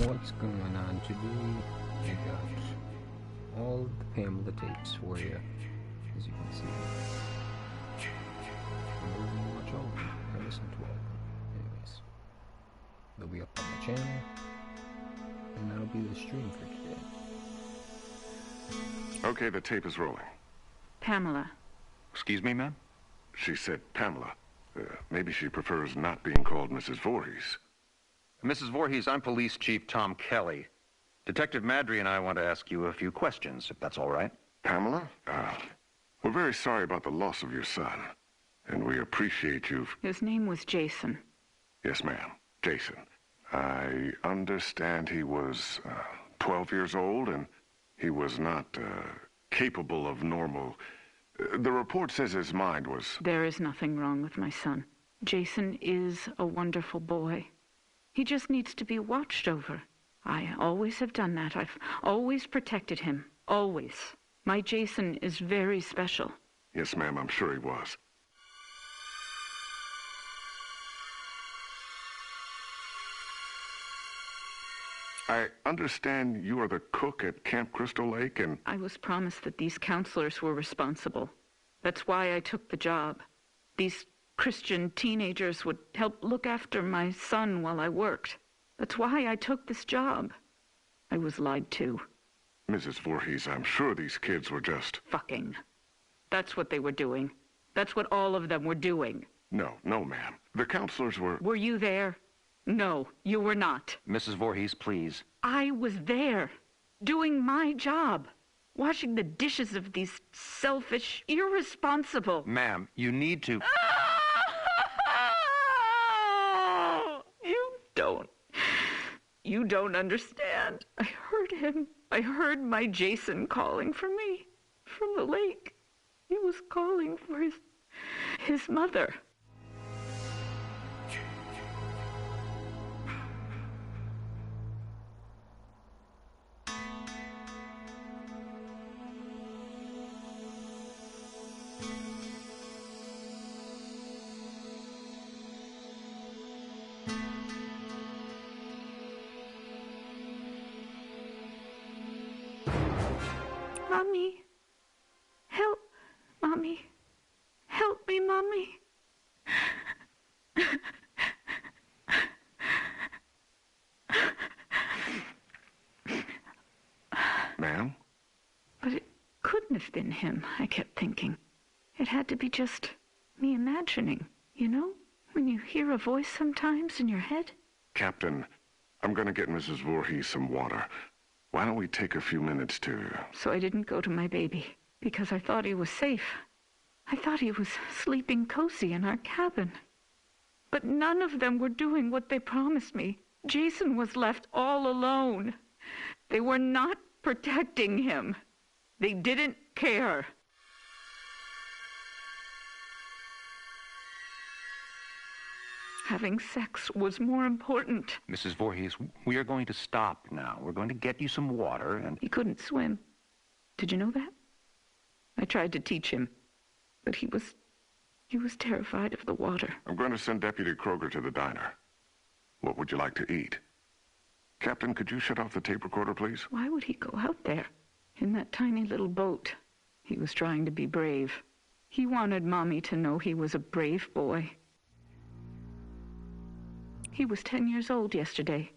What's going on today? I got all the Pamela tapes for you, as you can see. I'm going to watch all of them, or listen to all of them. Anyways, they'll be up on the channel, and that'll be the stream for today. Okay, the tape is rolling. Pamela. Excuse me, ma'am? She said Pamela. Maybe she prefers not being called Mrs. Voorhees. Mrs. Voorhees, I'm Police Chief Tom Kelly. Detective Madry and I want to ask you a few questions, if that's all right. Pamela? We're very sorry about the loss of your son, and we appreciate you. His name was Jason. Yes, ma'am. Jason. I understand he was 12 years old, and he was not capable of normal. The report says his mind was... There is nothing wrong with my son. Jason is a wonderful boy. He just needs to be watched over. I always have done that. I've always protected him. Always. My Jason is very special. Yes, ma'am, I'm sure he was. I understand you are the cook at Camp Crystal Lake, and... I was promised that these counselors were responsible. That's why I took the job. These Christian teenagers would help look after my son while I worked. That's why I took this job. I was lied to. Mrs. Voorhees, I'm sure these kids were just... Fucking. That's what they were doing. That's what all of them were doing. No, ma'am. The counselors were... Were you there? No, you were not. Mrs. Voorhees, please. I was there, doing my job, washing the dishes of these selfish, irresponsible... Ma'am, you need to... You don't understand. I heard him. I heard my Jason calling for me from the lake. He was calling for his mother. Mommy, help, Mommy, help me, Mommy. Ma'am? But it couldn't have been him, I kept thinking. It had to be just me imagining, you know? When you hear a voice sometimes in your head. Captain, I'm gonna get Mrs. Voorhees some water. Why don't we take a few minutes to... So I didn't go to my baby, because I thought he was safe. I thought he was sleeping cozy in our cabin. But none of them were doing what they promised me. Jason was left all alone. They were not protecting him. They didn't care. Having sex was more important. Mrs. Voorhees, we are going to stop now. We're going to get you some water and... He couldn't swim. Did you know that? I tried to teach him, but he was terrified of the water. I'm going to send Deputy Kroger to the diner. What would you like to eat? Captain, could you shut off the tape recorder, please? Why would he go out there in that tiny little boat? He was trying to be brave. He wanted Mommy to know he was a brave boy. He was 10 years old yesterday.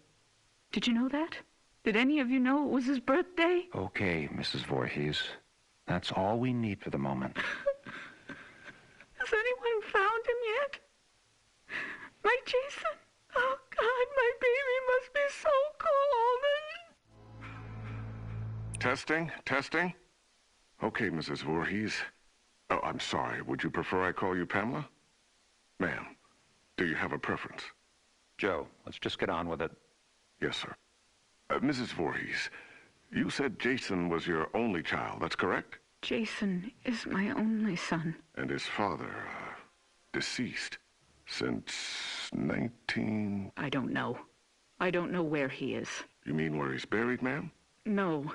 Did you know that? Did any of you know it was his birthday? Okay, Mrs. Voorhees. That's all we need for the moment. Has anyone found him yet? My Jason? Oh, God, my baby must be so cold. Testing? Okay, Mrs. Voorhees. Oh, I'm sorry. Would you prefer I call you Pamela? Ma'am, do you have a preference? Joe, let's just get on with it. Yes, sir. Mrs. Voorhees, you said Jason was your only child, that's correct? Jason is my only son. And his father, deceased since 19... I don't know. I don't know where he is. You mean where he's buried, ma'am? No.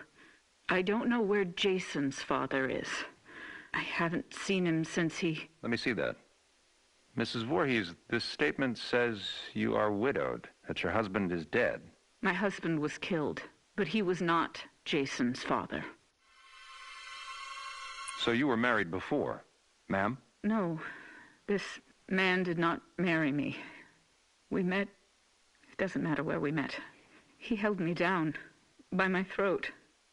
I don't know where Jason's father is. I haven't seen him since he... Let me see that. Mrs. Voorhees, this statement says you are widowed, that your husband is dead. My husband was killed, but he was not Jason's father. So you were married before, ma'am? No, this man did not marry me. We met. It doesn't matter where we met. He held me down by my throat.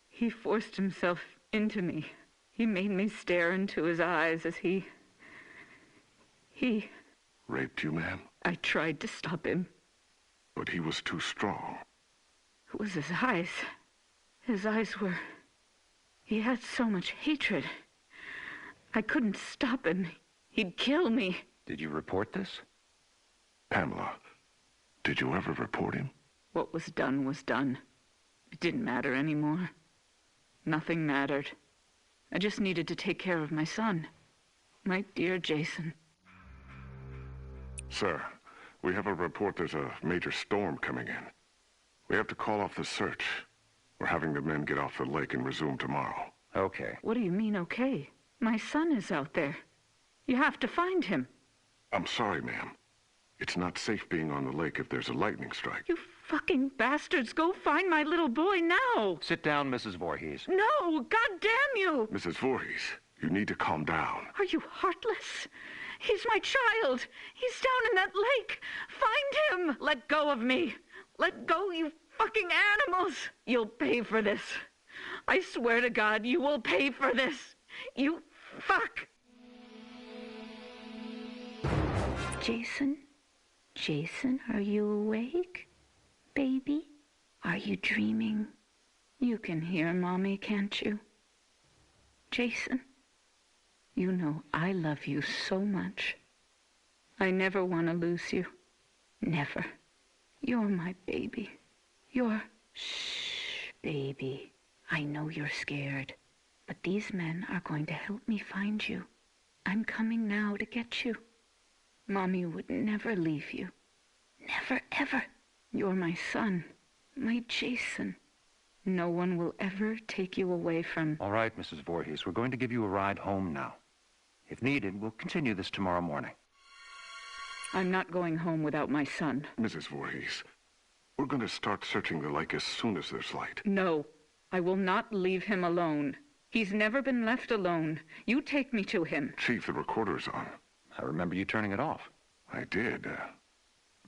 He forced himself into me. He made me stare into his eyes as he... Raped you, ma'am? I tried to stop him. But he was too strong. It was his eyes. His eyes were... He had so much hatred. I couldn't stop him. He'd kill me. Did you report this? Pamela, did you ever report him? What was done was done. It didn't matter anymore. Nothing mattered. I just needed to take care of my son. My dear Jason. Sir, we have a report there's a major storm coming in. We have to call off the search. We're having the men get off the lake and resume tomorrow. Okay. What do you mean, okay? My son is out there. You have to find him. I'm sorry, ma'am. It's not safe being on the lake if there's a lightning strike. You fucking bastards, go find my little boy now. Sit down, Mrs. Voorhees. No, goddamn you. Mrs. Voorhees, you need to calm down. Are you heartless? He's my child. He's down in that lake. Find him. Let go of me. Let go, you fucking animals. You'll pay for this. I swear to God, you will pay for this. You fuck. Jason? Jason, are you awake? Baby? Are you dreaming? You can hear Mommy, can't you? Jason? You know I love you so much. I never want to lose you. Never. You're my baby. Shh, baby. I know you're scared, but these men are going to help me find you. I'm coming now to get you. Mommy would never leave you. Never, ever. You're my son, my Jason. No one will ever take you away from... All right, Mrs. Voorhees, we're going to give you a ride home now. If needed, we'll continue this tomorrow morning. I'm not going home without my son. Mrs. Voorhees, we're going to start searching the lake as soon as there's light. No, I will not leave him alone. He's never been left alone. You take me to him. Chief, the recorder's on. I remember you turning it off. I did.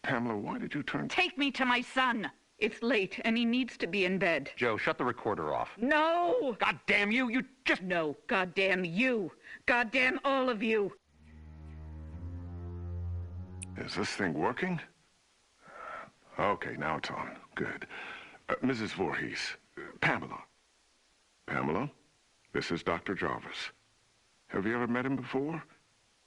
Pamela, why did you turn... Take me to my son! It's late, and he needs to be in bed. Joe, shut the recorder off. No! God damn you! You just... No, goddamn you! Goddamn all of you! Is this thing working? Okay, now it's on. Good. Mrs. Voorhees, Pamela. Pamela, this is Dr. Jarvis. Have you ever met him before?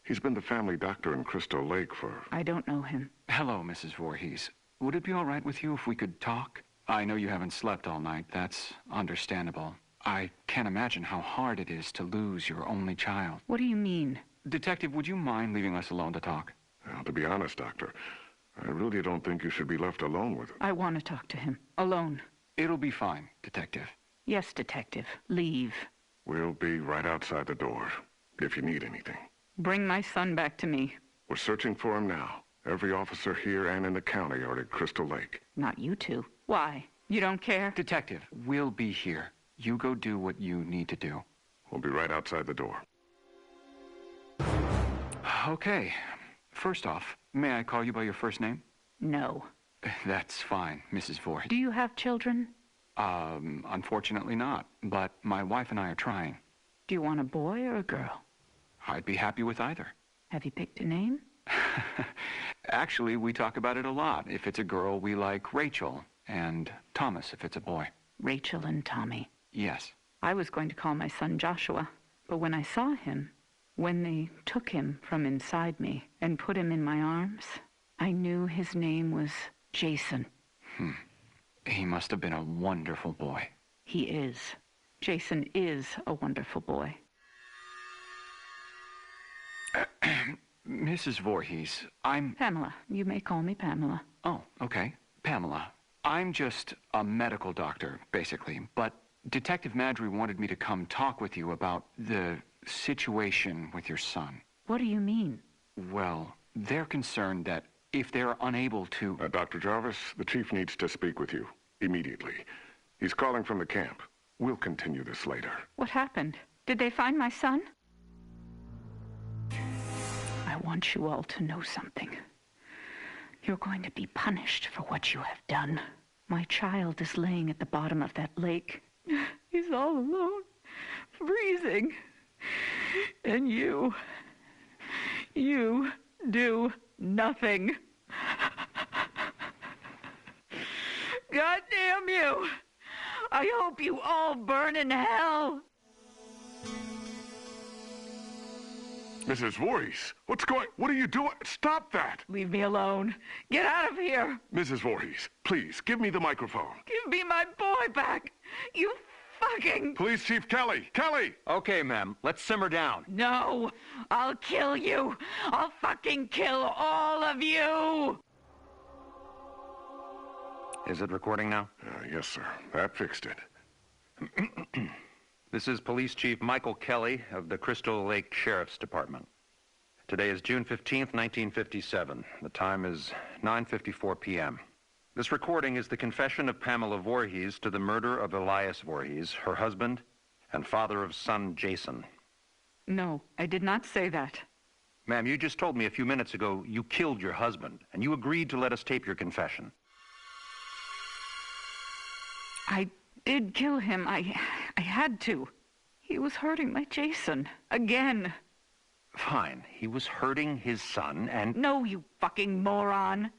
He's been the family doctor in Crystal Lake for... I don't know him. Hello, Mrs. Voorhees. Would it be all right with you if we could talk? I know you haven't slept all night. That's understandable. I can't imagine how hard it is to lose your only child. What do you mean? Detective, would you mind leaving us alone to talk? Well, to be honest, Doctor, I really don't think you should be left alone with him. I want to talk to him. Alone. It'll be fine, Detective. Yes, Detective. Leave. We'll be right outside the door, if you need anything. Bring my son back to me. We're searching for him now. Every officer here and in the county are at Crystal Lake. Not you two. Why? You don't care? Detective, we'll be here. You go do what you need to do. We'll be right outside the door. Okay. First off, may I call you by your first name? No. That's fine, Mrs. Voorhees. Do you have children? Unfortunately not, but my wife and I are trying. Do you want a boy or a girl? I'd be happy with either. Have you picked a name? Actually, we talk about it a lot. If it's a girl, we like Rachel, and Thomas if it's a boy. Rachel and Tommy. Yes. I was going to call my son Joshua, but when I saw him, when they took him from inside me and put him in my arms, I knew his name was Jason. He must have been a wonderful boy. He is. Jason is a wonderful boy. Mrs. Voorhees, I'm... Pamela. You may call me Pamela. Oh, okay. Pamela. I'm just a medical doctor, basically, but Detective Madry wanted me to come talk with you about the situation with your son. What do you mean? Well, they're concerned that if they're unable to... Dr. Jarvis, the chief needs to speak with you. immediately. He's calling from the camp. We'll continue this later. What happened? Did they find my son? I want you all to know something. You're going to be punished for what you have done. My child is laying at the bottom of that lake. He's all alone, freezing. And you do nothing. God damn you! I hope you all burn in hell! Mrs. Voorhees, what are you doing? Stop that! Leave me alone. Get out of here! Mrs. Voorhees, please, give me the microphone. Give me my boy back! You fucking... Police Chief Kelly! Kelly! Okay, ma'am. Let's simmer down. No! I'll kill you! I'll fucking kill all of you! Is it recording now? Yes, sir. That fixed it. This is Police Chief Michael Kelly of the Crystal Lake Sheriff's Department. Today is June 15th, 1957. The time is 9:54 p.m. This recording is the confession of Pamela Voorhees to the murder of Elias Voorhees, her husband, and father of son Jason. No, I did not say that. Ma'am, you just told me a few minutes ago you killed your husband, and you agreed to let us tape your confession. I did kill him. I had to. He was hurting my Jason. Again. Fine. He was hurting his son, and... No, you fucking moron.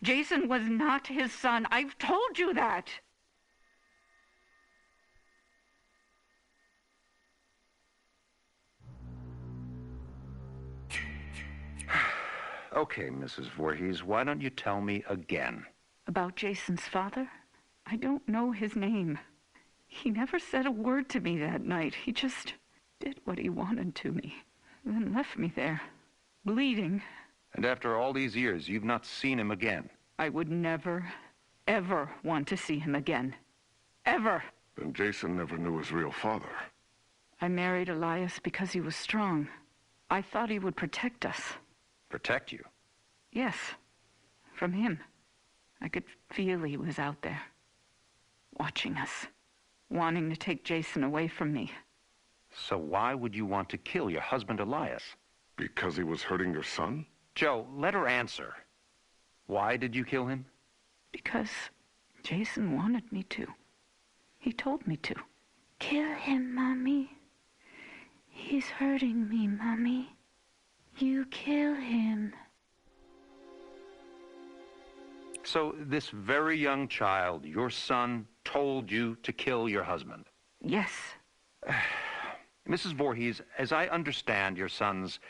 Jason was not his son. I've told you that. Okay, Mrs. Voorhees, why don't you tell me again? About Jason's father? I don't know his name. He never said a word to me that night. He just did what he wanted to me, then left me there, bleeding. And after all these years, you've not seen him again? I would never, ever want to see him again. Ever. Then Jason never knew his real father. I married Elias because he was strong. I thought he would protect us. Protect you? Yes, from him. I could feel he was out there, watching us, wanting to take Jason away from me. So why would you want to kill your husband Elias? Because he was hurting your son? Joe, let her answer. Why did you kill him? Because Jason wanted me to. He told me to. Kill him, Mommy. He's hurting me, Mommy. You kill him. So this very young child, your son, told you to kill your husband? Yes. Mrs. Voorhees, as I understand your son's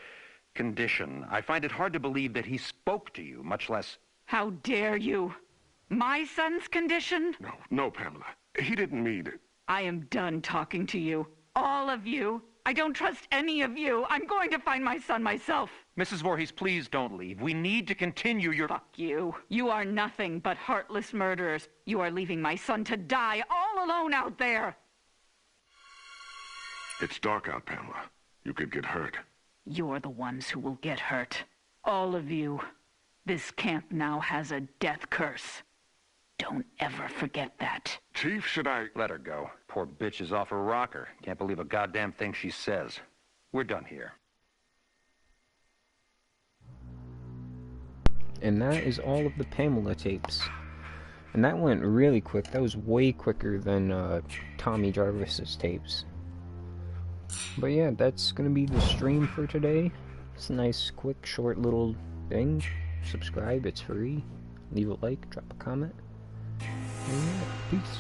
condition, I find it hard to believe that he spoke to you, much less... How dare you? My son's condition? No, Pamela. He didn't mean it. I am done talking to you. All of you. I don't trust any of you. I'm going to find my son myself. Mrs. Voorhees, please don't leave. We need to continue your... Fuck you. You are nothing but heartless murderers. You are leaving my son to die all alone out there. It's dark out, Pamela. You could get hurt. You're the ones who will get hurt. All of you. This camp now has a death curse. Don't ever forget that. Chief, should I... Let her go. Poor bitch is off her rocker. Can't believe a goddamn thing she says. We're done here. And that is all of the Pamela tapes. And that went really quick. That was way quicker than Tommy Jarvis's tapes. But yeah, that's gonna be the stream for today. It's a nice, quick, short little thing. Subscribe, it's free. Leave a like, drop a comment. And yeah, peace.